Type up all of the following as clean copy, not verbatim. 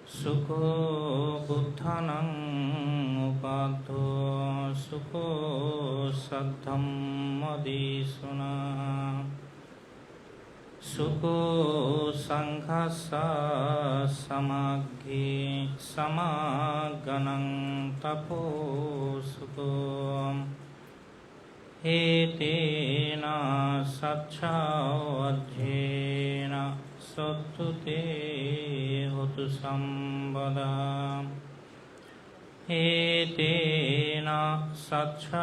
सुखो बुद्धानं उपाद्धो सुखो सद्धम्मदिसुना सुखो संघासा समाग्गे समागनं तपो सुखो हेतेन सच्छावध्येन सत्तुते होतु संवदा हेतेन सच्छावध्येन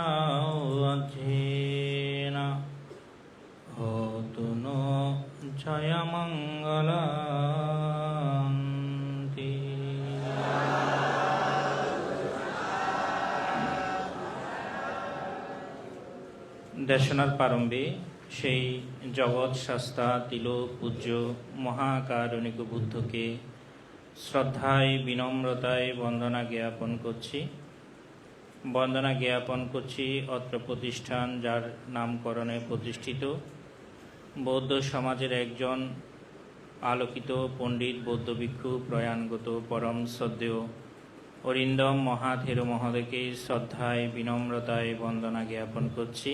होतु नो जयमङ्गलान्ति। দেশনার প্রারম্ভে সেই জগৎ শাস্তা তিলক পূজ্য মহাকারণিক বুদ্ধকে শ্রদ্ধায় বিনম্রতায় বন্দনা জ্ঞাপন করছি অত্র প্রতিষ্ঠান যার নামকরণে প্রতিষ্ঠিত বৌদ্ধ সমাজের একজন আলোকিত পণ্ডিত বৌদ্ধ ভিক্ষু প্রয়াণগত পরম শ্রদ্ধেয় অরিন্দম মহাথেরো মহোদয়কে শ্রদ্ধায় বিনম্রতায় বন্দনা জ্ঞাপন করছি।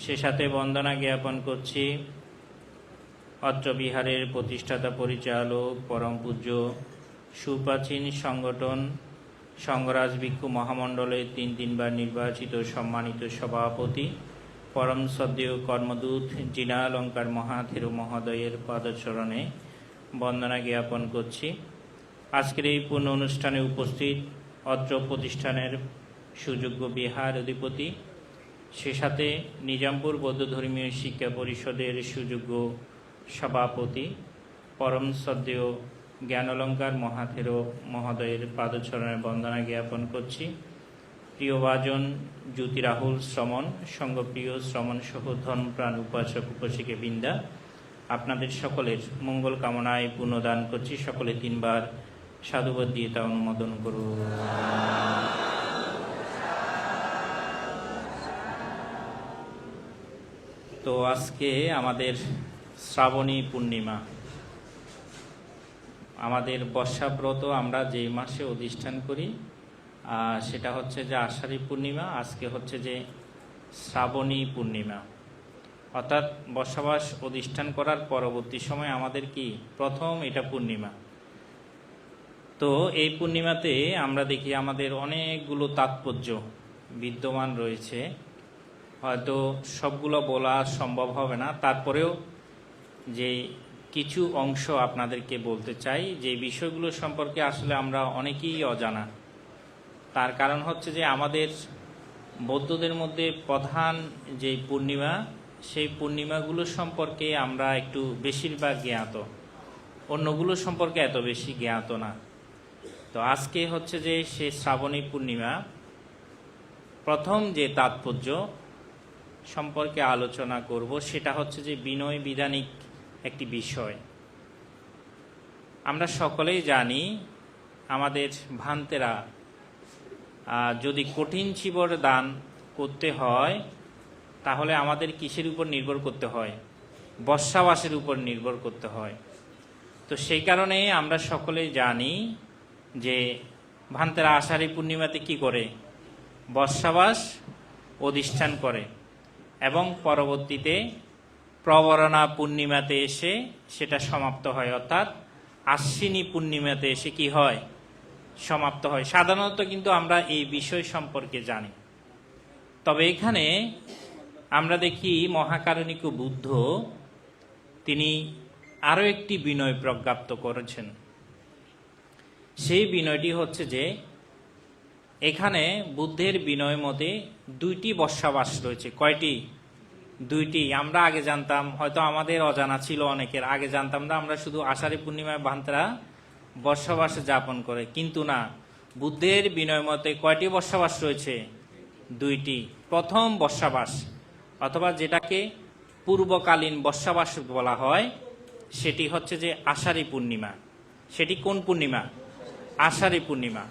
সে সাথে বন্দনা জ্ঞাপন করছি অত্র বিহারের প্রতিষ্ঠাতা পরিচালক পরম পূজ্য সুপ্রাচীন সংগঠন সংঘরাজ ভিক্ষু মহামণ্ডলের তিনবার নির্বাচিত সম্মানিত সভাপতি পরম শ্রদ্ধেয় কর্মদূত জিনালঙ্কার মহাথেরো মহোদয়ের পদচরণে বন্দনা জ্ঞাপন করছি। আজকের এই পূর্ণ অনুষ্ঠানে উপস্থিত অত্র প্রতিষ্ঠানের সুযোগ্য বিহার অধিপতি, সে সাথে নিজামপুর বৌদ্ধ ধর্মীয় শিক্ষা পরিষদের সুযোগ্য সভাপতি পরম শ্রদ্ধেয় জ্ঞানলঙ্কার মহাথেরো মহোদয়ের পাদচরণে বন্দনা জ্ঞাপন করছি। প্রিয়ভাজন জ্যোতি রাহুল শ্রমণ, সঙ্গপ্রিয় শ্রমণ সহ ধর্মপ্রাণ উপাসক উপাসিকা বৃন্দা, আপনাদের সকলের মঙ্গল কামনায় পুণ্যদান করছি। সকলে তিনবার সাধুবাদ দিয়ে তা অনুমোদন করুন। তো আজকে আমাদের শ্রাবণী পূর্ণিমা, আমাদের বর্ষাব্রত আমরা যে মাসে অধিষ্ঠান করি সেটা হচ্ছে যে আষাঢ়ী পূর্ণিমা, আজকে হচ্ছে যে শ্রাবণী পূর্ণিমা, অর্থাৎ বর্ষাবাস অধিষ্ঠান করার পরবর্তী সময় আমাদের কি প্রথম এটা পূর্ণিমা। তো এই পূর্ণিমাতে আমরা দেখি আমাদের অনেকগুলো তাৎপর্য বিদ্যমান রয়েছে, হয়তো সবগুলো বলা সম্ভব হবে না, তারপরেও যে কিছু অংশ আপনাদেরকে বলতে চাই যে বিষয়গুলো সম্পর্কে আসলে আমরা অনেকেই অজানা। তার কারণ হচ্ছে যে আমাদের বৌদ্ধদের মধ্যে প্রধান যে পূর্ণিমা, সেই পূর্ণিমাগুলো সম্পর্কে আমরা একটু বেশিরভাগ জ্ঞাত, অন্যগুলো সম্পর্কে এত বেশি জ্ঞাত না। তো আজকে হচ্ছে যে সে শ্রাবণী পূর্ণিমা, প্রথম যে তাৎপর্য সম্পর্কে আলোচনা করব সেটা হচ্ছে যে বিনয় বিধানিক একটি বিষয়। আমরা সকলেই জানি আমাদের ভান্তেরা যদি কঠিন চিবর দান করতে হয় তাহলে আমাদের কিসের উপর নির্ভর করতে হয়? বর্ষাবাসের উপর নির্ভর করতে হয়। তো সেই কারণে আমরা সকলেই জানি যে ভান্তেরা আষাঢ়ী পূর্ণিমাতে কি করে? বর্ষাবাস অধিষ্ঠান করে এবং পরবর্তীতে প্রবরণা পূর্ণিমাতে এসে সেটা সমাপ্ত হয়, অর্থাৎ আশ্বিনী পূর্ণিমাতে এসে কি হয়? সমাপ্ত হয়। সাধারণত কিন্তু আমরা এই বিষয় সম্পর্কে জানি। তবে এখানে আমরা দেখি মহাকারণিক বুদ্ধ তিনি আরও একটি বিনয় প্রজ্ঞাপ্ত করেছেন। সেই বিনয়টি হচ্ছে যে এখানে বুদ্ধের বিনয় মতে দুইটি বর্ষাবাস রয়েছে। কয়টি? দুইটি। আমরা আগে জানতাম, হয়তো আমাদের অজানা ছিল অনেকের, আগে জানতাম না আমরা শুধু আষাঢ়ী পূর্ণিমায় ভান্তেরা বর্ষাবাসে যাপন করে, কিন্তু না, বুদ্ধের বিনয় মতে কয়টি বর্ষাবাস রয়েছে? দুইটি। প্রথম বর্ষাবাস অথবা যেটাকে পূর্বকালীন বর্ষাবাস বলা হয় সেটি হচ্ছে যে আষাঢ়ী পূর্ণিমা। সেটি কোন পূর্ণিমা? আষাঢ়ী পূর্ণিমা।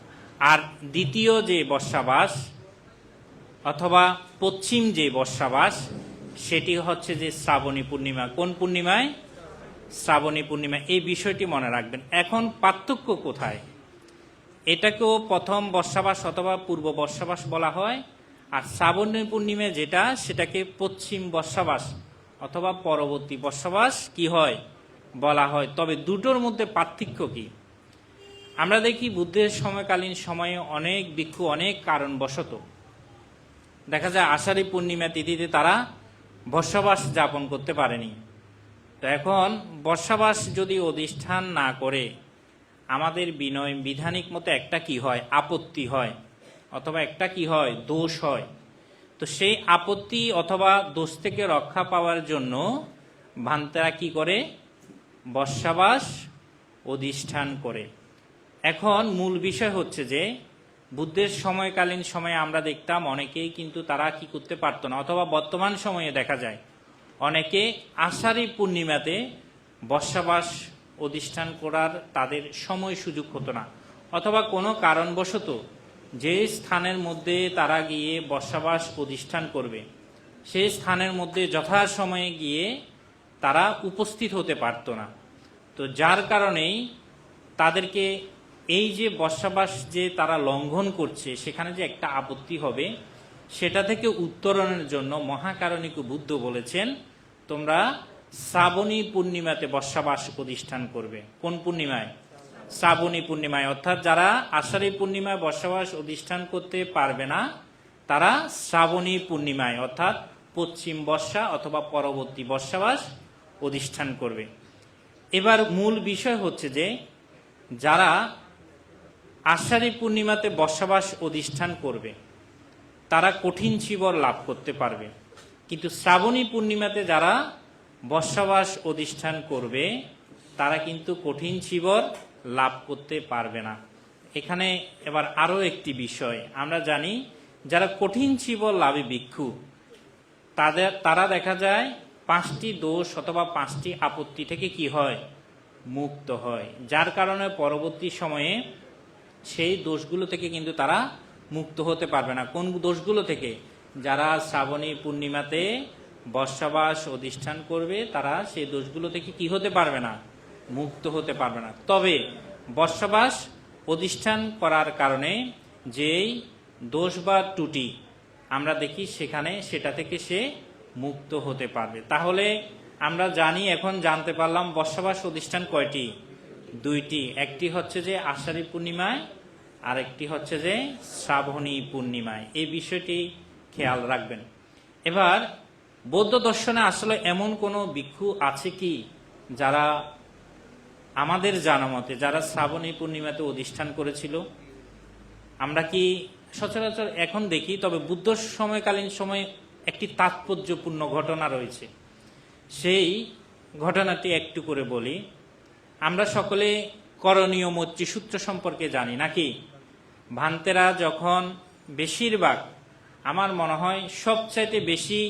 আর দ্বিতীয় যে বর্ষাবাস অথবা পশ্চিম যে বর্ষাবাস সেটি হচ্ছে যে শ্রাবণী পূর্ণিমা। কোন পূর্ণিমায়? শ্রাবণী পূর্ণিমা, এই বিষয়টি মনে রাখবেন। এখন পার্থক্য কোথায়? এটাকেও প্রথম বর্ষাবাস অথবা পূর্ব বর্ষাবাস বলা হয়, আর শ্রাবণী পূর্ণিমা যেটা, সেটাকে পশ্চিম বর্ষাবাস অথবা পরবর্তী বর্ষাবাস কি হয় বলা হয়। তবে দুটোর মধ্যে পার্থক্য কি? আমরা দেখি বুদ্ধের সময়কালীন সময়ে অনেক ভিক্ষু অনেক কারণবশত দেখা যায় আষাঢ়ী পূর্ণিমা তিথিতে তারা বর্ষাবাস যাপন করতে পারেনি। তো এখন বর্ষাবাস যদি অধিষ্ঠান না করে আমাদের বিনয় বিধানিক মতো একটা কি হয়, আপত্তি হয়, অথবা একটা কি হয়, দোষ হয়। তো সেই আপত্তি অথবা দোষ থেকে রক্ষা পাওয়ার জন্য ভান্তেরা কি করে, বর্ষাবাস অধিষ্ঠান করে। এখন মূল বিষয় হচ্ছে যে বুদ্ধের সময়কালীন সময়ে আমরা দেখতাম অনেকেই কিন্তু তারা কি করতে পারতো না, অথবা বর্তমান সময়ে দেখা যায় অনেকে আষাঢ়ী পূর্ণিমাতে বর্ষাবাস অধিষ্ঠান করার তাদের সময় সুযোগ হতো না, অথবা কোনো কারণবশত যে স্থানের মধ্যে তারা গিয়ে বর্ষাবাস অধিষ্ঠান করবে সেই স্থানের মধ্যে যথাসময়ে গিয়ে তারা উপস্থিত হতে পারতো না। তো যার কারণেই তাদেরকে এই যে বর্ষাবাস যে তারা লঙ্ঘন করছে, সেখানে যে একটা আপত্তি হবে, সেটা থেকে উত্তরণের জন্য মহাকারণিক বুদ্ধ বলেছেন তোমরা শ্রাবণী পূর্ণিমাতে বর্ষাবাস প্রতিষ্ঠান করবে। কোন পূর্ণিমায়? শ্রাবণী পূর্ণিমায়। অর্থাৎ যারা আষাঢ়ী পূর্ণিমায় বর্ষাবাস অধিষ্ঠান করতে পারবে না, তারা শ্রাবণী পূর্ণিমায় অর্থাৎ পশ্চিম বর্ষা অথবা পরবর্তী বর্ষাবাস অধিষ্ঠান করবে। এবার মূল বিষয় হচ্ছে যে যারা আষাঢ়ী পূর্ণিমাতে বর্ষাবাস অধিষ্ঠান করবে তারা কঠিন চীবর লাভ করতে পারবে, কিন্তু শ্রাবণী পূর্ণিমাতে যারা বর্ষাবাস অধিষ্ঠান করবে তারা কিন্তু কঠিন চীবর লাভ করতে পারবে না। এখানে এবার আরো একটি বিষয় আমরা জানি, যারা কঠিন চীবর লাভী ভিক্ষু তারা দেখা যায় 5টি দোষ অথবা 5টি আপত্তি থেকে কি হয়, মুক্ত হয়, যার কারণে পরবর্তী সময়ে সেই দোষগুলো থেকে কিন্তু তারা মুক্ত হতে পারবে না। কোন দোষগুলো থেকে? যারা শ্রাবণী পূর্ণিমাতে বর্ষাবাস অধিষ্ঠান করবে তারা সেই দোষগুলো থেকে কি হতে পারবে না, মুক্ত হতে পারবে না। তবে বর্ষাবাস অধিষ্ঠান করার কারণে যেই দোষ বা ত্রুটি আমরা দেখি সেখানে সেটা থেকে সে মুক্ত হতে পারবে। তাহলে আমরা জানি, এখন জানতে পারলাম বর্ষাবাস অধিষ্ঠান কয়টি? 2টি। একটি হচ্ছে যে আষাঢ়ী পূর্ণিমায়, আর একটি হচ্ছে যে শ্রাবণী পূর্ণিমায়। এই বিষয়টি খেয়াল রাখবেন। এবার বৌদ্ধ দর্শনে আসলে এমন কোনো ভিক্ষু আছে কি যারা আমাদের জানা মতে যারা শ্রাবণী পূর্ণিমাতে অধিষ্ঠান করেছিল? আমরা কি সচরাচর এখন দেখি, তবে বুদ্ধ সময়কালীন সময়ে একটি তাৎপর্যপূর্ণ ঘটনা রয়েছে। সেই ঘটনাটি একটু করে বলি। আমরা সকলে করণীয় মৈত্রী সূত্র সম্পর্কে জানি নাকি? ভান্তেরা যখন বেশিরভাগ, আমার মনে হয় সবচাইতে বেশি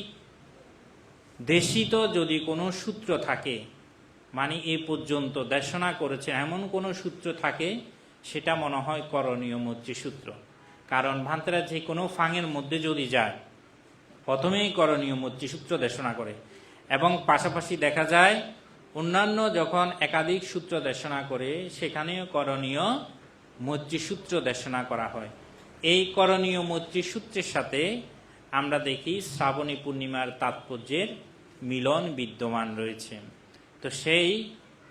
দেশিত যদি কোনো সূত্র থাকে, মানে এ পর্যন্ত দেশনা করেছে এমন কোনো সূত্র থাকে, সেটা মনে হয় করণীয় মৈত্রী সূত্র। কারণ ভান্তেরা যে কোনো ফাঙের মধ্যে যদি যায় প্রথমেই করণীয় মৈত্রী সূত্র দেশনা করে, এবং পাশাপাশি দেখা যায় অন্যান্য যখন একাধিক সূত্র দেশনা করে সেখানেও করণীয় মৈত্রী সূত্র দেশনা করা হয়। এই করণীয় মৈত্রী সূত্রের সাথে আমরা দেখি শ্রাবণী পূর্ণিমার তাৎপর্যের মিলন বিদ্যমান রয়েছে। তো সেই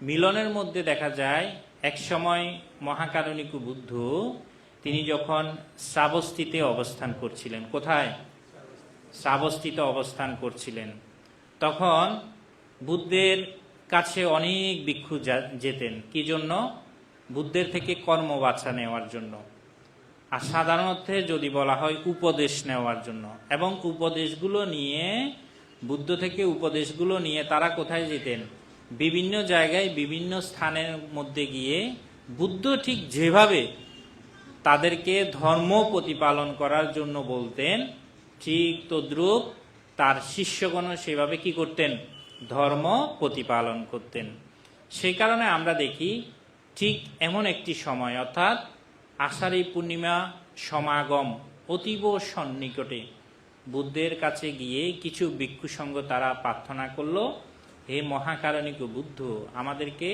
মিলনের মধ্যে দেখা যায় এক সময় মহাকারণিক বুদ্ধ তিনি যখন শ্রাবস্তিতে অবস্থান করছিলেন, কোথায়? শ্রাবস্তিতে অবস্থান করছিলেন, তখন বুদ্ধের কাছে অনেক ভিক্ষু যেতেন। কি জন্য? বুদ্ধের থেকে কর্ম বাছা নেওয়ার জন্য, আর সাধারণত যদি বলা হয় উপদেশ নেওয়ার জন্য। এবং উপদেশগুলো নিয়ে, বুদ্ধ থেকে উপদেশগুলো নিয়ে তারা কোথায় যেতেন? বিভিন্ন জায়গায় বিভিন্ন স্থানের মধ্যে গিয়ে বুদ্ধ ঠিক যেভাবে তাদেরকে ধর্ম প্রতিপালন করার জন্য বলতেন, ঠিক তদ্রূপ তার শিষ্যগণ সেভাবে কি করতেন? ধর্ম প্রতিপালন করতেন। সেই কারণে আমরা দেখি ঠিক এমন একটি সময়, অর্থাৎ আষাঢ়ী পূর্ণিমা সমাগম অতীব সন্নিকটে বুদ্ধের কাছে গিয়ে কিছু ভিক্ষু সঙ্গ তারা প্রার্থনা করলো হে মহাকারণিক বুদ্ধ, আমাদেরকে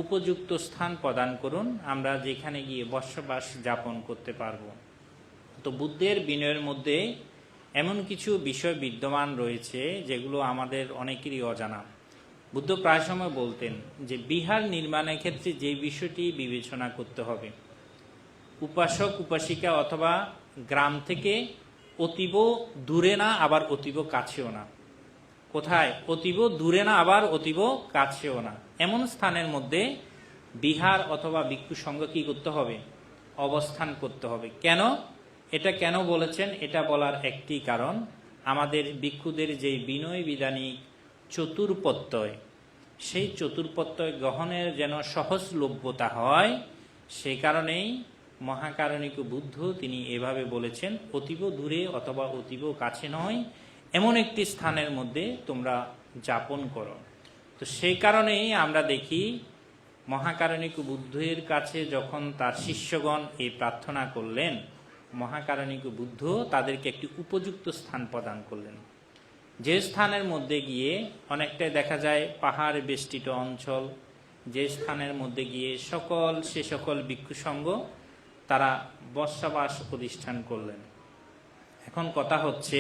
উপযুক্ত স্থান প্রদান করুন, আমরা যেখানে গিয়ে বসবাস যাপন করতে পারব। তো বুদ্ধের বিনয়ের মধ্যে এমন কিছু বিষয় বিদ্যমান রয়েছে যেগুলো আমাদের অনেকেরই অজানা। বুদ্ধ প্রায় সময় বলতেন যে বিহার নির্মাণের ক্ষেত্রে যে বিষয়টি বিবেচনা করতে হবে, উপাসক উপাসিকা অথবা গ্রাম থেকে অতীব দূরে না, আবার অতীব কাছেও না। কোথায়? অতীব দূরে না, আবার অতীব কাছেও না, এমন স্থানের মধ্যে বিহার অথবা ভিক্ষু সংঘ কি করতে হবে? অবস্থান করতে হবে। কেন? এটা কেন বলেছেন? এটা বলার একটি কারণ, আমাদের ভিক্ষুদের যে বিনয় বিধানিক চতুর্পত্যয়, সেই চতুর্পত্যয় গ্রহণের যেন সহজলভ্যতা হয়, সেই কারণেই মহাকারণিক বুদ্ধ তিনি এভাবে বলেছেন, অতীব দূরে অথবা অতীব কাছে নয়, এমন একটি স্থানের মধ্যে তোমরা যাপন করো। তো সেই কারণেই আমরা দেখি মহাকারণিক বুদ্ধের কাছে যখন তার শিষ্যগণ এই প্রার্থনা করলেন, মহাকারণিক বুদ্ধ তাদেরকে একটি উপযুক্ত স্থান প্রদান করলেন, যে স্থানের মধ্যে গিয়ে অনেকটাই দেখা যায় পাহাড় বেষ্টিত অঞ্চল, যে স্থানের মধ্যে গিয়ে সে সকল ভিক্ষু সংঘ তারা বসবাস প্রতিষ্ঠান করলেন। এখন কথা হচ্ছে,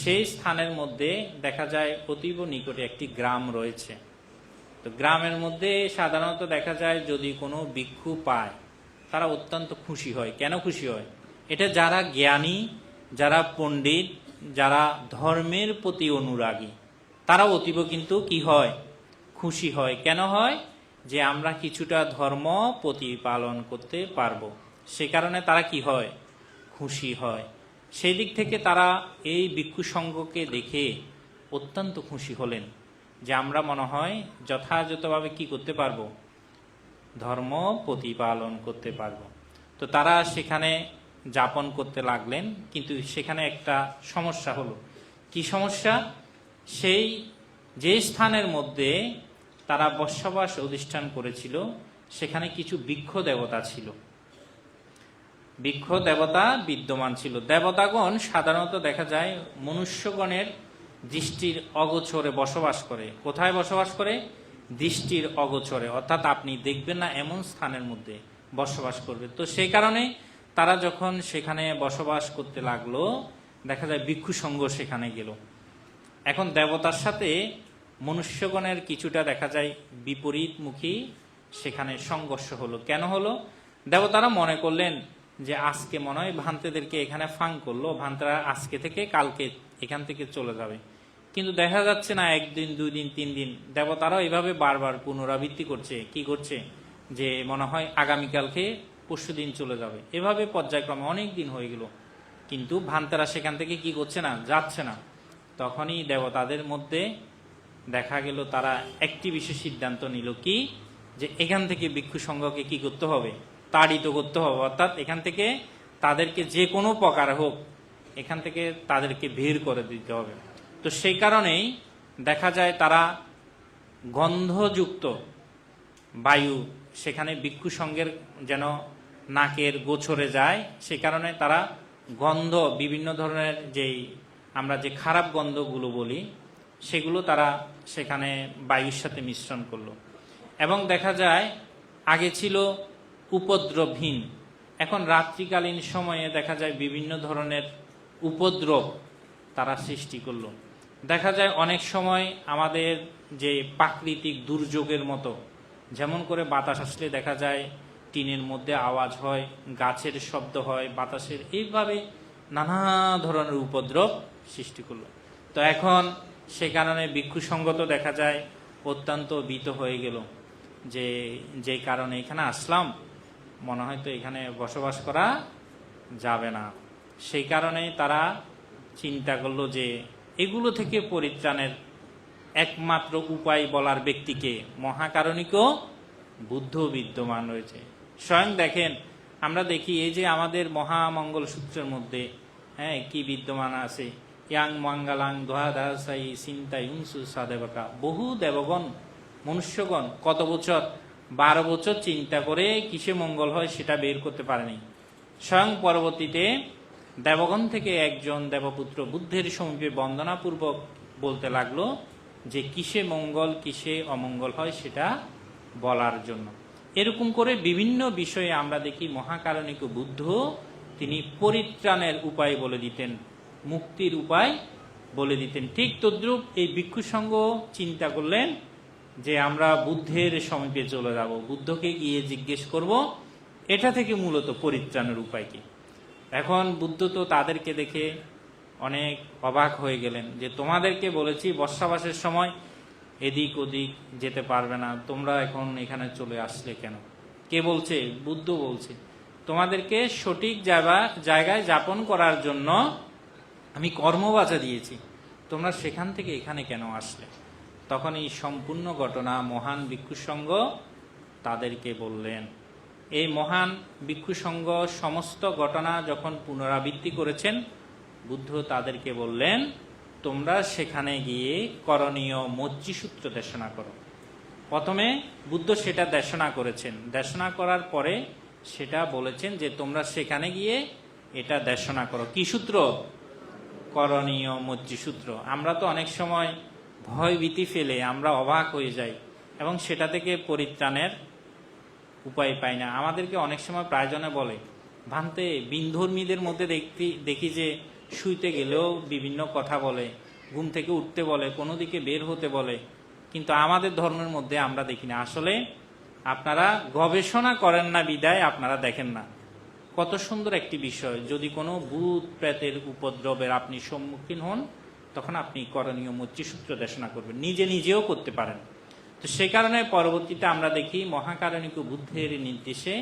সেই স্থানের মধ্যে দেখা যায় অতীব নিকটে একটি গ্রাম রয়েছে। তো গ্রামের মধ্যে সাধারণত দেখা যায় যদি কোনো ভিক্ষু পায় তারা অত্যন্ত খুশি হয়। কেন খুশি হয়? এটা যারা জ্ঞানী, যারা পণ্ডিত, যারা ধর্মের প্রতি অনুরাগী, তারা অতীব কিন্তু কি হয়? খুশি হয়। কেন হয়? যে আমরা কিছুটা ধর্ম প্রতিপালন করতে পারবো, সে কারণে তারা কি হয়? খুশি হয়। সেই দিক থেকে তারা এই ভিক্ষু সংঘকে দেখে অত্যন্ত খুশি হলেন যে আমরা মনে হয় যথাযথভাবে কি করতে পারবো? ধর্ম প্রতিপালন করতে পারবো। তো তারা সেখানে যাপন করতে লাগলেন, কিন্তু সেখানে একটা সমস্যা হলো। কি সমস্যা? সেই যে স্থানের মধ্যে তারা বসবাস অধিষ্ঠান করেছিল সেখানে কিছু বৃক্ষ দেবতা ছিল, বৃক্ষ দেবতা বিদ্যমান ছিল। দেবতাগণ সাধারণত দেখা যায় মনুষ্যগণের দৃষ্টির অগোচরে বসবাস করে। কোথায় বসবাস করে? দৃষ্টির অগোচরে, অর্থাৎ আপনি দেখবেন না এমন স্থানের মধ্যে বসবাস করবে। তো সেই কারণে তারা যখন সেখানে বসবাস করতে লাগলো, দেখা যায় ভিক্ষু সংঘ সেখানে গেল। এখন দেবতার সাথে মনুষ্যগণের কিছুটা দেখা যায় বিপরীতমুখী সেখানে সংঘর্ষ হলো। কেন হলো? দেবতারা মনে করলেন যে আজকে মনে হয় ভান্তেদেরকে এখানে ফাং করলো, ভান্তেরা আজকে থেকে কালকে এখান থেকে চলে যাবে। কিন্তু দেখা যাচ্ছে না, একদিন, 2 দিন, 3 দিন, দেবতারাও এভাবে বারবার পুনরাবৃত্তি করছে। কি করছে? যে মনে হয় আগামীকালকে, পরশুদিন চলে যাবে। এভাবে পর্যায়ক্রমে অনেক দিন হয়ে গেল, কিন্তু ভান্তেরা সেখান থেকে কি করছে না? যাচ্ছে না। তখনই দেবতাদের মধ্যে দেখা গেল তারা একটি বিশেষ সিদ্ধান্ত নিল, কি? যে এখান থেকে ভিক্ষু সংঘকে কি করতে হবে? তাড়িত করতে হবে, অর্থাৎ এখান থেকে তাদেরকে যে কোনো প্রকার হোক এখান থেকে তাদেরকে বের করে দিতে হবে। তো সেই কারণেই দেখা যায় তারা গন্ধযুক্ত বায়ু সেখানে ভিক্ষু সংঘের যেন নাকের গোছরে যায়, সে কারণে তারা গন্ধ, বিভিন্ন ধরনের যেই আমরা যে খারাপ গন্ধগুলো বলি সেগুলো তারা সেখানে বায়ুর সাথে মিশ্রণ করলো। এবং দেখা যায় আগে ছিল উপদ্রবহীন, এখন রাত্রিকালীন সময়ে দেখা যায় বিভিন্ন ধরনের উপদ্রব তারা সৃষ্টি করলো। দেখা যায় অনেক সময় আমাদের যে প্রাকৃতিক দুর্যোগের মতো, যেমন করে বাতাস আসলে দেখা যায় টিনের মধ্যে আওয়াজ হয়, গাছের শব্দ হয়, বাতাসের, এইভাবে নানা ধরনের উপদ্রব সৃষ্টি করলো। তো এখন সে কারণে ভিক্ষু সংগত দেখা যায় অত্যন্ত ভীত হয়ে গেল, যে কারণে এখানে আসলাম মনে হয় তো এখানে বসবাস করা যাবে না। সেই কারণে তারা চিন্তা করলো যে এগুলো থেকে পরিত্রাণের একমাত্র উপায় বলার ব্যক্তিকে মহাকারণিক বুদ্ধ বিদ্যমান রয়েছে। স্বয়ং দেখেন, আমরা দেখি এই যে আমাদের মহামঙ্গল সূত্রের মধ্যে কি বিদ্যমান আছে, ইয়াং মঙ্গলাং দোহাদাসাই চিন্তা ইংসু সাদেবকা, বহু দেবগণ মনুষ্যগণ কত বছর, 12 বছর চিন্তা করে কিসে মঙ্গল হয় সেটা বের করতে পারেনি। স্বয়ং পরবর্তীতে দেবগণ থেকে একজন দেবপুত্র বুদ্ধের সমীপে বন্দনাপূর্বক বলতে লাগলো যে কিসে মঙ্গল কিসে অমঙ্গল হয় সেটা বলার জন্য। এরকম করে বিভিন্ন বিষয়ে আমরা দেখি মহাকারণিক বুদ্ধ তিনি পরিত্রাণের উপায় বলে দিতেন, মুক্তির উপায় বলে দিতেন। ঠিক তদ্রূপ এই ভিক্ষু সংঘ চিন্তা করলেন যে আমরা বুদ্ধের সমীপে চলে যাব, বুদ্ধকে গিয়ে জিজ্ঞেস করব এটা থেকে মূলত পরিত্রাণের উপায় কি। এখন বুদ্ধ তো তাদেরকে দেখে অনেক অবাক হয়ে গেলেন যে তোমাদেরকে বলেছি বর্ষাবাসের সময় এদিক ওদিক যেতে পারবে না, তোমরা এখন এখানে চলে আসলে কেন? কে বলছে? বুদ্ধ বলছে তোমাদেরকে সঠিক জায়গায় যাপন করার জন্য আমি কর্মবাচা দিয়েছি, তোমরা সেখান থেকে এখানে কেন আসলে? তখন এই সম্পূর্ণ ঘটনা মহান ভিক্ষু সংঘ তাদেরকে বললেন। এই মহান ভিক্ষু সংঘ সমস্ত ঘটনা যখন পুনরাবৃত্তি করেছেন, বুদ্ধ তাদেরকে বললেন তোমরা সেখানে গিয়ে করণীয় মজ্জিসূত্র দেশনা করো। প্রথমে বুদ্ধ সেটা দেশনা করেছেন, দেশনা করার পরে সেটা বলেছেন যে তোমরা সেখানে গিয়ে এটা দেশনা করো। কি সূত্র? করণীয় মজ্জিসূত্র। আমরা তো অনেক সময় ভয় ভীতি ফেলে আমরা অবাক হয়ে যাই এবং সেটা থেকে পরিত্রাণের উপায় পাই না। আমাদেরকে অনেক সময় প্রায়জনে বলে ভান্তে বিনধর্মীদের মধ্যে দেখি যে শুইতে গেলেও বিভিন্ন কথা বলে, ঘুম থেকে উঠতে বলে, কোনো দিকে বের হতে বলে, কিন্তু আমাদের ধর্মের মধ্যে আমরা দেখি না। আসলে আপনারা গবেষণা করেন না বিদায় আপনারা দেখেন না। কত সুন্দর একটি বিষয়, যদি কোনো ভূত প্রেতের উপদ্রবের আপনি সম্মুখীন হন তখন আপনি করণীয় মজ্জিসূত্র দেশনা করবেন, নিজে নিজেও করতে পারেন। তো সে কারণে পরবর্তীতে আমরা দেখি মহাকারণিক বুদ্ধের নির্দেশে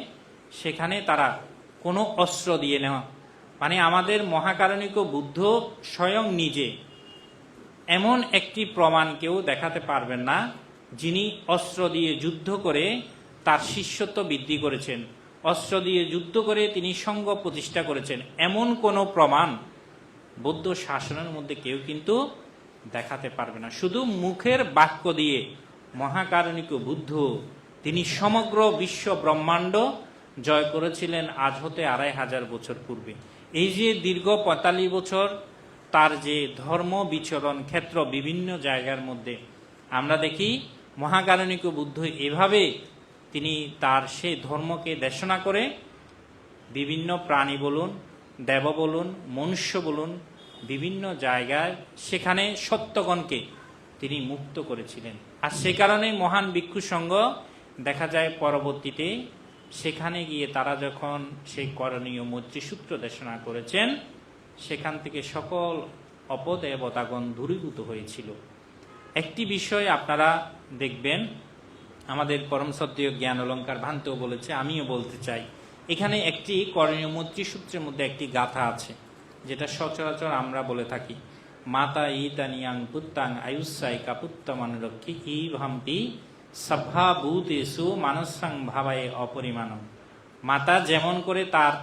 সেখানে তারা কোনো অস্ত্র দিয়ে নেওয়া, মানে আমাদের মহাকারণিক বুদ্ধ স্বয়ং নিজে এমন একটি প্রমাণ কেউ দেখাতে পারবেন না যিনি অস্ত্র দিয়ে যুদ্ধ করে তার শিষ্যত্ব বৃদ্ধি করেছেন, অস্ত্র দিয়ে যুদ্ধ করে তিনি সংঘ প্রতিষ্ঠা করেছেন, এমন কোনো প্রমাণ বৌদ্ধ শাসনের মধ্যে কেউ কিন্তু দেখাতে পারবে না। শুধু মুখের বাক্য দিয়ে মহাকারণিক বুদ্ধ তিনি সমগ্র বিশ্ব ব্রহ্মাণ্ড জয় করেছিলেন আজ হতে 2500 বছর পূর্বে। এই যে দীর্ঘ 45 বছর তার যে ধর্ম বিচরণ ক্ষেত্র বিভিন্ন জায়গার মধ্যে আমরা দেখি মহাকারণিক বুদ্ধ এভাবে তিনি তার সেই ধর্মকে দেশনা করে বিভিন্ন প্রাণী বলুন, দেব বলুন, মনুষ্য বলুন, বিভিন্ন জায়গায় সেখানে সত্যগণকে তিনি মুক্ত করেছিলেন। আর সে কারণে মহান ভিক্ষু সংঘ দেখা যায় পরবর্তীতে সেখানে গিয়ে তারা যখন সেই করণীয় মজ্জিসূত্র দেশনা করেছেন সেখান থেকে সকল অপদেবতাগণ দূরীভূত হয়েছিল। একটি বিষয় আপনারা দেখবেন, আমাদের পরম শ্রদ্ধেয় জ্ঞান অলঙ্কার ভান্তেও বলেছে, আমিও বলতে চাই, এখানে একটি করণীয় মজ্জিসূত্রের মধ্যে একটি গাথা আছে যেটা সচরাচর আমরা বলে থাকি, মাতা ইতানিয়াং পুত্তাং আয়ুষ্যাই কাপুত্তমানুরক্ষী ই ভাম্পি সভাভূতেষু মানসাং ভাবায় অপরিমাণম। মাতা যেমন করে তার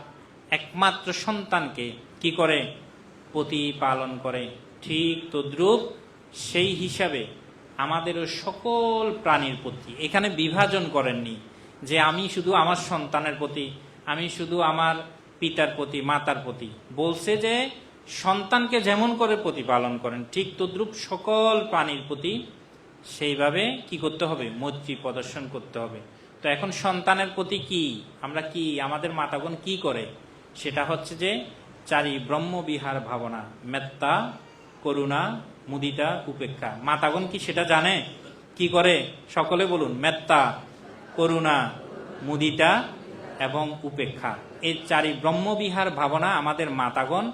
একমাত্র সন্তানকে কি করে প্রতিপালন করে, ঠিক তদ্রূপ সেই হিসাবে আমাদেরও সকল প্রাণীর প্রতি, এখানে বিভাজন করেননি যে আমি শুধু আমার সন্তানের প্রতি, আমি শুধু আমার পিতার প্রতি, মাতার প্রতি, বলছে যে সন্তানকে যেমন করে প্রতিপালন করেন ঠিক তদ্রূপ সকল প্রাণীর প্রতি সেইভাবে কি করতে হবে, মৈত্রী প্রদর্শন করতে হবে। তো এখন সন্তানের প্রতি কি আমরা কি আমাদের মাতাগণ কি করে, সেটা হচ্ছে যে চারি ব্রহ্মবিহার ভাবনা, মেত্তা, করুণা, মুদিতা, উপেক্ষা। মাতাগণ কি সেটা জানে? কি করে সকলে বলুন? মেত্তা, করুণা, মুদিতা এবং উপেক্ষা। এই চারি ব্রহ্মবিহার ভাবনা আমাদের মাতাগণ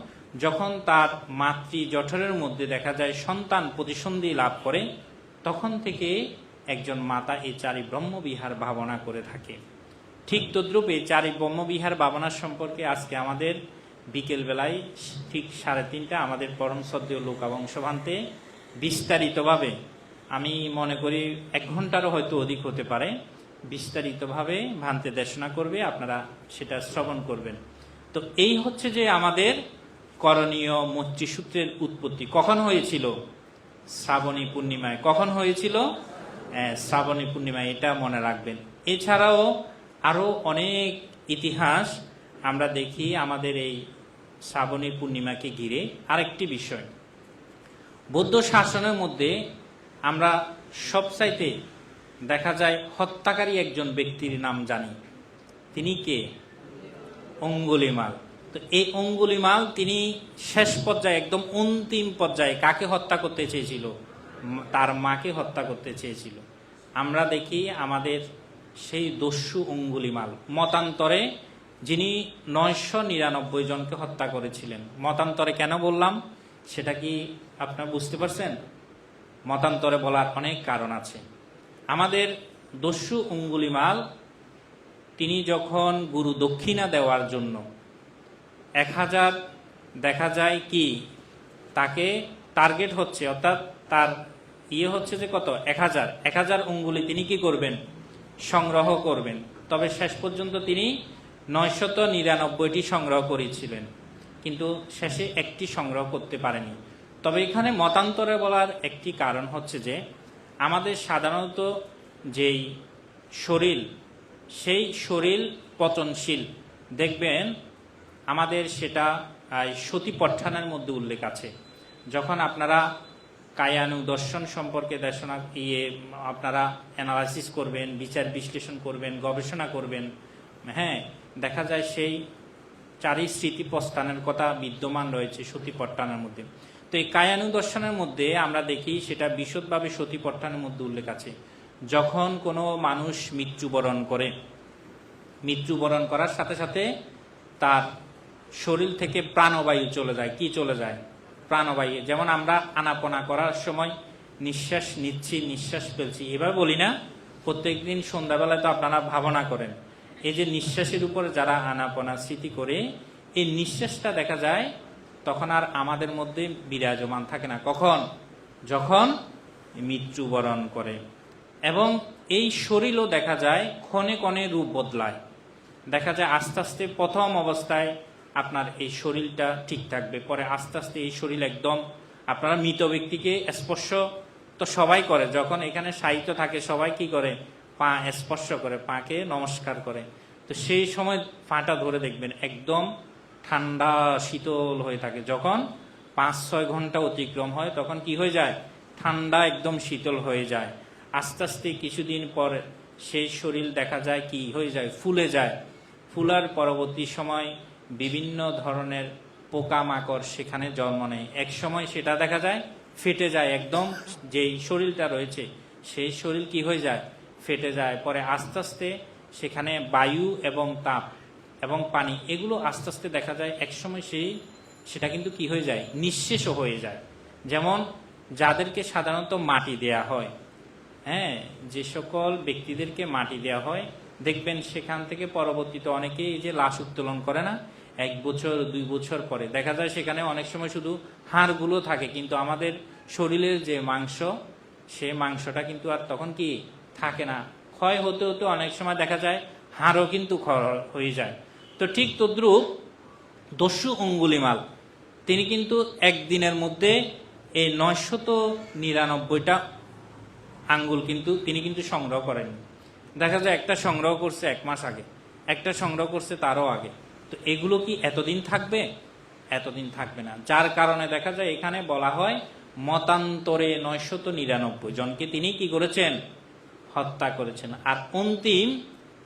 যখন তার মাতৃ জঠরের মধ্যে দেখা যায় সন্তান প্রতিসন্ধি লাভ করে তখন থেকে একজন মাতা এই চারি ব্রহ্মবিহার ভাবনা করে থাকে। ঠিক তদ্রূপ এই চারি ব্রহ্মবিহার ভাবনার সম্পর্কে আজকে আমাদের বিকেল বেলায় ঠিক 3:30 আমাদের পরম শ্রদ্ধেয় লোকাবংশভান্তে বিস্তারিতভাবে, আমি মনে করি 1 ঘন্টারও হয়তো অধিক হতে পারে, বিস্তারিতভাবে ভান্তে দেশনা করবে, আপনারা সেটা শ্রবণ করবেন। তো এই হচ্ছে যে আমাদের করণীয় মজ্জিসূত্রের উৎপত্তি কখন হয়েছিল? শ্রাবণী পূর্ণিমায়। কখন হয়েছিল? শ্রাবণী পূর্ণিমায়, এটা মনে রাখবেন। এছাড়াও আরো অনেক ইতিহাস আমরা দেখি আমাদের এই শ্রাবণী পূর্ণিমাকে ঘিরে। আরেকটি বিষয়, বৌদ্ধ শাসনের মধ্যে আমরা সবচাইতে দেখা যায় হত্যাকারী একজন ব্যক্তির নাম জানি, তিনি কে? অঙ্গুলিমাল। তো এই অঙ্গুলিমাল তিনি শেষ পর্যায়ে, একদম অন্তিম পর্যায়ে কাকে হত্যা করতে চেয়েছিল? তার মাকে হত্যা করতে চেয়েছিল। আমরা দেখি আমাদের সেই দস্যু অঙ্গুলিমাল মতান্তরে যিনি 999 জনকে হত্যা করেছিলেন। মতান্তরে কেন বললাম সেটা কি আপনারা বুঝতে পারছেন? মতান্তরে বলার অনেক কারণ আছে। আমাদের দস্যু অঙ্গুলিমাল তিনি যখন গুরু দক্ষিণা দেওয়ার জন্য 1000 দেখা যায় কি তাকে টার্গেট হচ্ছে, অর্থাৎ তার হচ্ছে যে কত 1000 অঙ্গুলি তিনি কি করবেন? সংগ্রহ করবেন। তবে শেষ পর্যন্ত তিনি 999টি সংগ্রহ করেছিলেন, কিন্তু শেষে একটি সংগ্রহ করতে পারেনি। তবে এখানে মতান্তরে বলার একটি কারণ হচ্ছে যে আমাদের সাধারণত যেই শরীর, সেই শরীর পচনশীল। দেখবেন আমাদের সেটা সতীপট্ঠানের মধ্যে উল্লেখ আছে। যখন আপনারা কায়ানু দর্শন সম্পর্কে আপনারা অ্যানালাইসিস করবেন, বিচার বিশ্লেষণ করবেন, গবেষণা করবেন, হ্যাঁ, দেখা যায় সেই চারি স্মৃতি প্রস্থানের কথা বিদ্যমান রয়েছে সতীপট্টানের মধ্যে। তো এই কায়ানু দর্শনের মধ্যে আমরা দেখি সেটা বিশদভাবে সতীপট্টানের মধ্যে উল্লেখ আছে। যখন কোনো মানুষ মৃত্যুবরণ করে, মৃত্যুবরণ করার সাথে সাথে তার শরীর থেকে প্রাণবায়ু চলে যায়। কি চলে যায়? প্রাণবায়ু। যেমন আমরা আনাপনা করার সময় নিঃশ্বাস নিচ্ছি, নিঃশ্বাস ফেলছি, এভাবে বলি না? প্রত্যেকদিন সন্ধ্যাবেলায় তো আপনারা ভাবনা করেন। এই যে নিঃশ্বাসের উপর যারা আনাপনা স্মৃতি করে, এই নিঃশ্বাসটা দেখা যায় তখন আর আমাদের মধ্যে বিরাজমান থাকে না। কখন? যখন মৃত্যুবরণ করে। এবং এই শরীরও দেখা যায় ক্ষণে ক্ষণে রূপ বদলায়। দেখা যায় আস্তে আস্তে প্রথম অবস্থায় আপনার এই শরীরটা ঠিক থাকবে, পরে আস্তে আস্তে এই শরীর একদম, আপনারা মৃত ব্যক্তিকে স্পর্শ তো সবাই করে, যখন এখানে সাহিত্য থাকে সবাই কি করে? পা স্পর্শ করে, পাকে নমস্কার করে। তো সেই সময় পাটা ধরে দেখবেন একদম ঠান্ডা শীতল হয়ে থাকে। যখন 5-6 ঘন্টা অতিক্রম হয় তখন কি হয়ে যায়? ঠান্ডা একদম শীতল হয়ে যায়। আস্তে আস্তে কিছুদিন পর সেই শরীর দেখা যায় কি হয়ে যায়? ফুলে যায়। ফুলার পরবর্তী সময় বিভিন্ন ধরনের পোকামাকড় সেখানে জন্ম নেয়। এক সময় সেটা দেখা যায় ফেটে যায়, একদম যেই শরীরটা রয়েছে সেই শরীর কি হয়ে যায়? ফেটে যায়। পরে আস্তে আস্তে সেখানে বায়ু এবং তাপ এবং পানি, এগুলো আস্তে আস্তে দেখা যায় একসময় সেটা কিন্তু কি হয়ে যায়? নিঃশেষও হয়ে যায়। যেমন যাদেরকে সাধারণত মাটি দেয়া হয়, হ্যাঁ, যে সকল ব্যক্তিদেরকে মাটি দেওয়া হয় দেখবেন সেখান থেকে পরবর্তীতে অনেকেই এই যে লাশ উত্তোলন করে না, 1 বছর 2 বছর পরে দেখা যায় সেখানে অনেক সময় শুধু হাড়গুলো থাকে, কিন্তু আমাদের শরীরের যে মাংস, সে মাংসটা কিন্তু আর তখন কি থাকে না। ক্ষয় হতে হতে অনেক সময় দেখা যায় হাড়ও কিন্তু ক্ষয় হয়ে যায়। তো ঠিক তদ্রূপ দস্যু অঙ্গুলিমাল তিনি কিন্তু একদিনের মধ্যে এই 999টা আঙ্গুল কিন্তু তিনি কিন্তু সংগ্রহ করেন। দেখা যায় একটা সংগ্রহ করছে 1 মাস আগে, একটা সংগ্রহ করছে তারও আগে। তো এগুলো কি এতদিন থাকবে? এতদিন থাকবে না। যার কারণে দেখা যায় এখানে বলা হয় মতান্তরে 999 জনকে তিনি কি করেছেন? হত্যা করেছেন। আর অন্তিম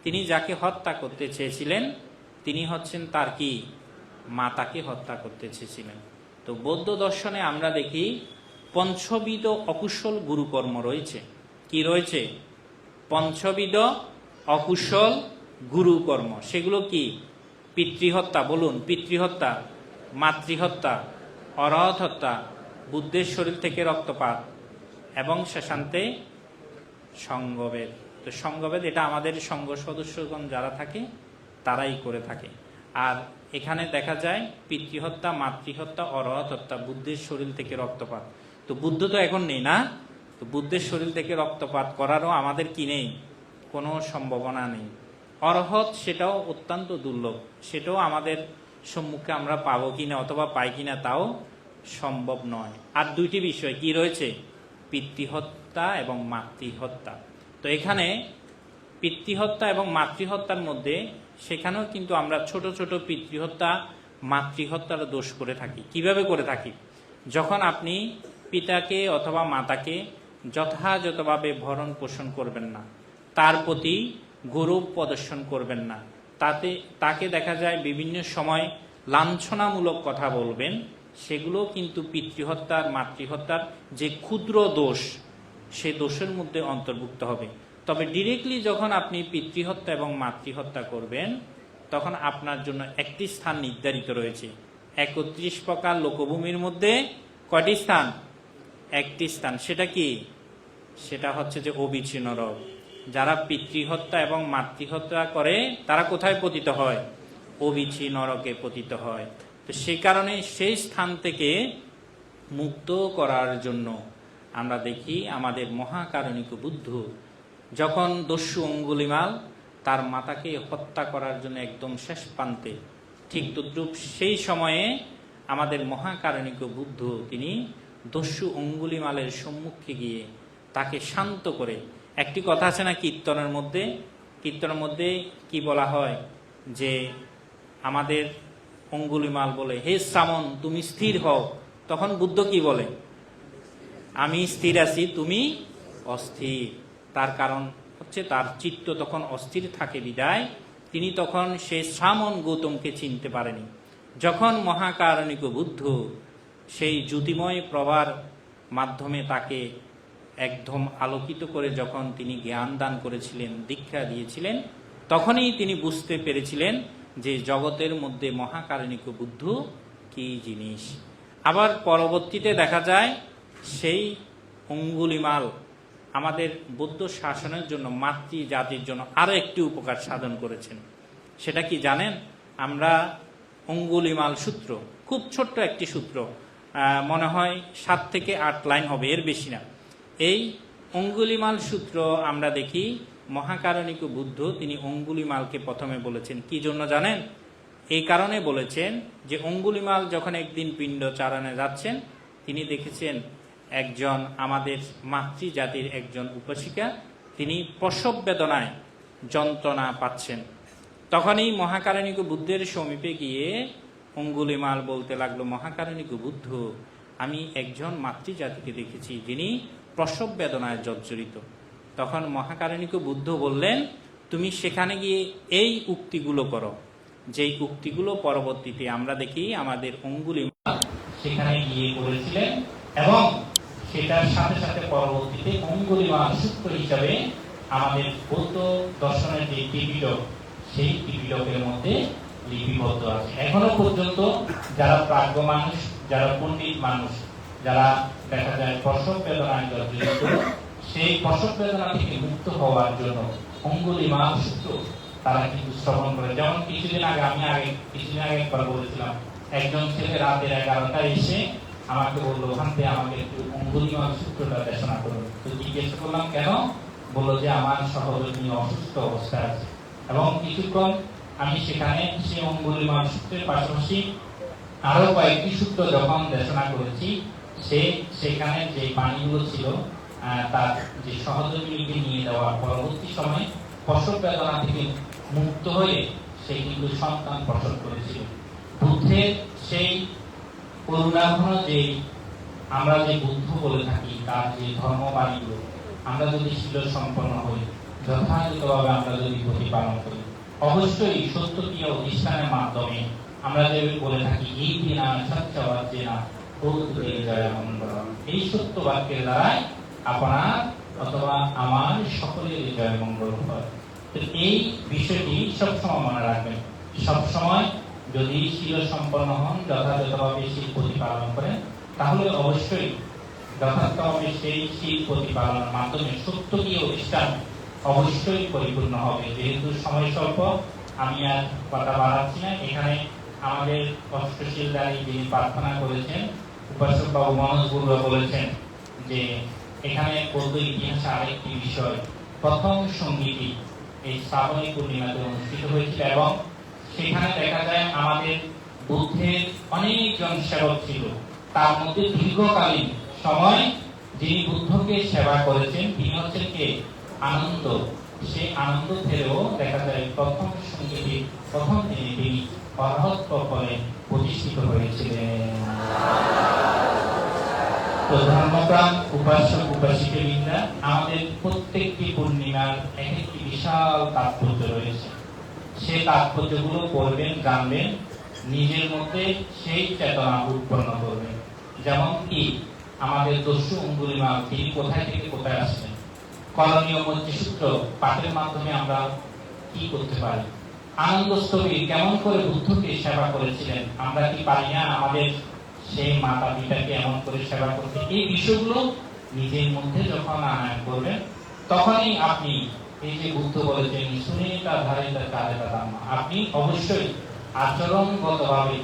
তিনি যাকে হত্যা করতে চেয়েছিলেন তিনি হচ্ছেন তার কি? মাতাকে হত্যা করতে চেয়েছিলেন। তো বৌদ্ধ দর্শনে আমরা দেখি পঞ্চবিধ অকুশল গুরুকর্ম রয়েছে। কি রয়েছে? পঞ্চবিধ অকুশল গুরুকর্ম। সেগুলো কি? পিতৃহত্যা, বলুন, পিতৃহত্যা, মাতৃহত্যা, অরহত হত্যা, বুদ্ধের শরীর থেকে রক্তপাত এবং শেষান্তে সঙ্গবেদ। তো সঙ্গবেদ এটা আমাদের সঙ্গ সদস্যগণ যারা থাকে তারাই করে থাকে। আর এখানে দেখা যায় পিতৃহত্যা, মাতৃহত্যা, অরহত হত্যা, বুদ্ধের শরীর থেকে রক্তপাত। তো বুদ্ধ তো এখন নেই না, তো বুদ্ধের শরীর থেকে রক্তপাত করারও আমাদের কি নেই? কোনো সম্ভাবনা নেই। অরহত সেটাও অত্যন্ত দুর্লভ, সেটাও আমাদের সম্মুখে আমরা পাবো কিনা অথবা পাই কিনা তাও সম্ভব নয়। আর 2টি বিষয় কি রয়েছে? পিতৃহত্যা এবং মাতৃহত্যা। তো এখানে পিতৃহত্যা এবং মাতৃহত্যার মধ্যে সেখানেও কিন্তু আমরা ছোট ছোট পিতৃহত্যা মাতৃহত্যার দোষ করে থাকি। কিভাবে করে থাকি? যখন আপনি পিতাকে অথবা মাতাকে যথাযথভাবে ভরণ পোষণ করবেন না, তার প্রতি গৌরব প্রদর্শন করবেন না, তাকে দেখা যায় বিভিন্ন সময় লাঞ্ছনামূলক কথা বলবেন, সেগুলো কিন্তু পিতৃহত্যার মাতৃহত্যার যে ক্ষুদ্র দোষ, সে দোষের মধ্যে অন্তর্ভুক্ত হবে। তবে ডিরেক্টলি যখন আপনি পিতৃহত্যা এবং মাতৃহত্যা করবেন, তখন আপনার জন্য একটি স্থান নির্ধারিত রয়েছে। 31 প্রকার লোকভূমির মধ্যে কয়টি স্থান? একটি স্থান। সেটা কি? সেটা হচ্ছে যে অবিচি নরক। যারা পিতৃহত্যা এবং মাতৃহত্যা করে তারা কোথায় পতিত হয়? অবিচি নরকে পতিত হয়। তো সেই কারণে সেই স্থান থেকে মুক্ত করার জন্য আমরা দেখি আমাদের মহাকারণিক বুদ্ধ যখন দস্যু অঙ্গুলিমাল তার মাতাকে হত্যা করার জন্য একদম শেষ প্রান্তে, ঠিক তদ্রূপ সেই সময়ে আমাদের মহাকারণিক বুদ্ধ তিনি দস্যু অঙ্গুলিমালের সম্মুখে গিয়ে তাকে শান্ত করে, একটি কথা আছে না কীর্তনের মধ্যে কি বলা হয় যে আমাদের অঙ্গুলিমাল বলে, হে শ্রামণ তুমি স্থির হও, তখন বুদ্ধ কি বলে? আমি স্থির আছি, তুমি অস্থির। তার কারণ হচ্ছে তার চিত্ত তখন অস্থির থাকে বিদায় তিনি তখন সে শ্রামণ গৌতমকে চিনতে পারেনি। যখন মহাকারণিক বুদ্ধ সেই জ্যোতিময় প্রভার মাধ্যমে তাকে একদম আলোকিত করে যখন তিনি জ্ঞান দান করেছিলেন, দীক্ষা দিয়েছিলেন, তখনই তিনি বুঝতে পেরেছিলেন যে জগতের মধ্যে মহাকারণিক বুদ্ধ কি জিনিস। আবার পরবর্তীতে দেখা যায় সেই অঙ্গুলিমাল আমাদের বৌদ্ধ শাসনের জন্য, মাতৃ জাতির জন্য আরো একটি উপকার সাধন করেছেন। সেটা কি জানেন? আমরা অঙ্গুলিমাল সূত্র, খুব ছোট্ট একটি সূত্র, মনে হয় 7 থেকে 8 লাইন হবে, এর বেশি না। এই অঙ্গুলিমাল সূত্র আমরা দেখি মহাকারণিক বুদ্ধ তিনি অঙ্গুলিমালকে প্রথমে বলেছেন কি জন্য জানেন? এই কারণে বলেছেন যে অঙ্গুলিমাল যখন একদিন পিণ্ড চারণে যাচ্ছেন, তিনি দেখেছেন একজন আমাদের মাতৃজাতির একজন উপাসিকা তিনি প্রসব বেদনায় যন্ত্রণা পাচ্ছেন। তখনই মহাকারণিক বুদ্ধের সমীপে গিয়ে অঙ্গুলিমাল বলতে লাগলো, মহাকারণিক বুদ্ধ, আমি একজন মাতৃজাতিকে দেখেছি যিনি প্রসব বেদনায় জর্জরিত। তখন মহাকারণিক বুদ্ধ বললেন, তুমি সেখানে গিয়ে এই উক্তিগুলো করো, যেই উক্তিগুলো পরবর্তীতে আমরা দেখি আমাদের অঙ্গুলিমাল সেখানে গিয়ে করেছিলেন, এবং সেটার সাথে সাথে পরবর্তীতে অঙ্গুলিমাল সূত্র হিসাবে আমাদের বৌদ্ধ দর্শনের যে ত্রিপিটক, সেই ত্রিপিটকের মধ্যে লিপিবদ্ধ আছে। এখনো পর্যন্ত যারা প্রাজ্ঞ মানুষ, যারা পণ্ডিত মানুষ, যারা দেখা যায় প্রসব বেদনায় জর্জরিত, সেই প্রসব বেদনা থেকে মুক্ত হওয়ার জন্য অঙ্গুলিমাল সূত্র তারা কিন্তু শ্রবণ করে। যেমন কিছুদিন আগে একবার বলেছিলাম, একজন ছেলে রাতের 11টায় এসে আমাকে বললো, ওখান থেকে আমাকে একটু অঙ্গুলিমাল সূত্রটা দেশনা করুন। তো জিজ্ঞেস করলাম কেন? বললো যে আমার সহযোগী অসুস্থ অবস্থায় আছে। এবং কিছুক্ষণ আমি সেখানে সেই অঙ্গুলিমাল সূত্রের পাশাপাশি আরো কয়েকটি সূত্র যখন দেশনা করেছি, সেখানে যে বাণীগুলো ছিল তার যে সহযোগীকে নিয়ে দেওয়া, পরবর্তী সময়ে প্রসব বেদনা থেকে মুক্ত হয়ে সে কিন্তু সন্তান প্রসব করেছিল। বুদ্ধের সেই করুণাঘন যে আমরা যে বুদ্ধ বলে থাকি, তার যে ধর্মবাণীগুলো আমরা যদি শীল সম্পন্ন হই, যথাযথভাবে আমরা যদি প্রতিপালন করি, অবশ্যই সত্যকীয় অধিষ্ঠানের মাধ্যমে আমরা যে বলে থাকি এই দিনা সত্যবাচ্যেনা এই সত্য বাক্যের দ্বারাই আপনার অথবা আমার সকলের জয় মঙ্গল হয়। তো এই বিষয়টি সবসময় মনে রাখবেন। সবসময় যদি শীল সম্পন্ন হন, যথাযথভাবে শীল প্রতিপালন করেন, তাহলে অবশ্যই যথাযথভাবে সেই শীল প্রতিপালনের মাধ্যমে সত্যকীয় অধিষ্ঠান অবশ্যই পরিপূর্ণ হবে। যেহেতু সময় স্বল্প, আমি আর কথা বাড়াচ্ছি না। এখানে আমাদের অষ্টশীলদারী যিনি প্রার্থনা করেছেন, উপাসক বাবু মনোজ বড়ুয়া বলেছেন যে এখানে বৌদ্ধ ইতিহাসে আরেকটি বিষয়, প্রথম সঙ্গীতি এই শ্রাবণী পূর্ণিমাতে অনুষ্ঠিত হয়েছিল, এবং সেখানে দেখা যায় আমাদের বুদ্ধের অনেকজন সেবক ছিল। তার মধ্যে দীর্ঘকালীন সময় যিনি বুদ্ধকে সেবা করেছেন তিনি হচ্ছেন কে? আনন্দ। সেই আনন্দ থেকেও দেখা যায় প্রথম সঙ্গীতি প্রথম দিনে তিনি অরহত পদে প্রতিষ্ঠিত হয়েছিলেন। তো ধর্মপ্রাণ উপাসক উপাসিকাবৃন্দা, আমাদের প্রত্যেকটি পূর্ণিমার এক একটি বিশাল তাৎপর্য রয়েছে। সেই তাৎপর্যগুলো পড়বেন, জানবেন, নিজের মধ্যে সেই চেতনা উৎপন্ন করবেন। যেমন কি আমাদের দস্যু অঙ্গুলিমাল, তিনি কোথায় থেকে কোথায় আসলেন, করণীয় মঞ্জুসূত্র পাঠের মাধ্যমে আমরা কি করতে পারি, আনন্দস্তবী কেমন করে বুদ্ধকে সেবা করেছিলেন, আমরা কি পারি না আমাদের সেই মাতা পিতাকে এমন করে সেবা করতে? এই বিষয়গুলো নিজের মধ্যে যখন আনয়ন করবেন, তখনই আপনি এই যে বুদ্ধ বলেছেন সুনীতা ধারিতা কারেতা দাম্মা, আপনি অবশ্যই আচরণগতভাবে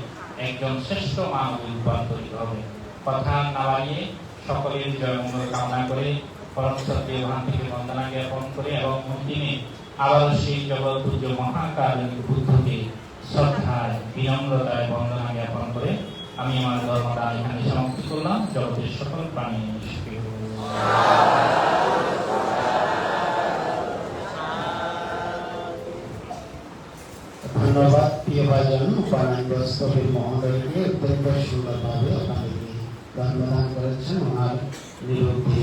একজন শ্রেষ্ঠ মানব রূপান্তরিত হবে। কথা না বাড়িয়ে সকলের জয়মঙ্গল কামনা করে, পরম সত্যের ভান থেকে বন্দনা জ্ঞাপন করে এবং অন্তিমে আবার সেই জগৎ পূজ্য মহাকারণিক বুদ্ধকে শ্রদ্ধায় বিনম্রতায় বন্দনা জ্ঞাপন করে আমি আমার ধর্মদান এখানে সমাপ্তি করলাম। জগতের সকল প্রাণী সুখী হোক। ধন্যবাদ প্রিয় ভাইজান উপানন্দ স্থবির মহোদয়কে অত্যন্ত সুন্দরভাবে আপনাদেরকে ধন্যবাদ করেছেন ওনার নিরুক্তি